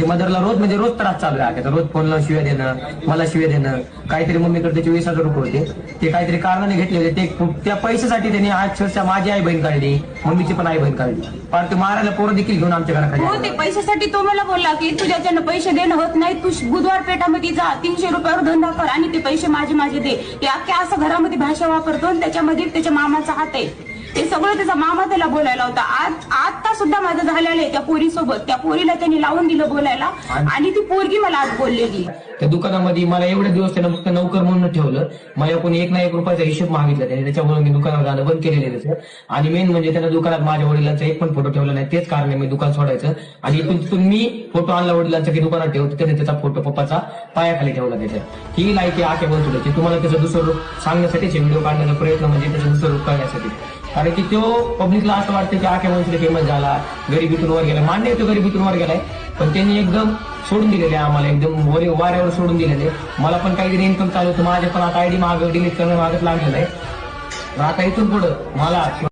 मदरला रोज म्हणजे रोज त्रास चालू आहे. रोज फोनला शिव्या देणं, मला शिव्या देणं, काहीतरी मम्मीकडे त्याचे 20,000 रुपये होते ते काहीतरी कारणाने घेतलेले. ते त्या पैशासाठी त्यांनी अक्षरशः माझी आई बहीण काढली, मम्मीची पण आई बहीण काढली. पण ते मारायला पोरं देखील घेऊन आमच्या हो, घराखाली. ते पैशासाठी तो मला बोलला की तुझ्याच्यानं पैसे देणं होत नाही, तू बुधवार पेठामध्ये जा, 300 रुपयावर धंदा कर आणि ते पैसे माझे दे. ते अख्ख्या असं घरामध्ये भाषा वापरतो आणि त्याच्यामध्ये त्याच्या मामाचा हात आहे. ते सगळं त्याचा मामा त्याला बोलायला होता. आता सुद्धा माझं झालेलं आहे त्या पोरीसोबत. त्या पोरीला त्यांनी लावून दिलं बोलायला आणि ती पोरगी मला आज बोललेली. त्या दुकानामध्ये मला एवढे दिवस त्यानं फक्त नोकर म्हणून ठेवलं. मला कोणी 1 ना 1 रुपयाचा हिशोब मागितला त्याने, त्याच्यामुळे मी दुकानावर जाणं बंद केलेलं त्याचं. आणि मेन म्हणजे त्यानं दुकानात माझ्या वडिलांचा एक पण फोटो ठेवला नाही. तेच कारण आहे मी दुकान सोडायचं. आणि इथून तिथून मी फोटो आणला वडिलांचा की दुकानात ठेवतो, त्याने त्याचा फोटो पप्पाचा पायाखाली ठेवला त्याच्यात. ही लाईक आखे बोलतो तुम्हाला त्याचं दुसरं रूप सांगण्यासाठीच व्हिडिओ काढण्याचा प्रयत्न म्हणजे त्याचं दुसरं रूप करण्यासाठी. कारण की तो पब्लिकला असं वाटतं की आखे बोलतो फेमस झाला, गरिबीतून वर गेला. मान्य आहे तो गरिबीतून वर गेलाय, पण त्यांनी एकदम सोडून दिलेले आम्हाला, एकदम वाऱ्यावर सोडून दिलेले. मला पण काहीतरी इन्कम चालू होतं, माझे पण आता आयडी डिलीट करणं मागत लागलेलं आहे. आता इथून पुढं मला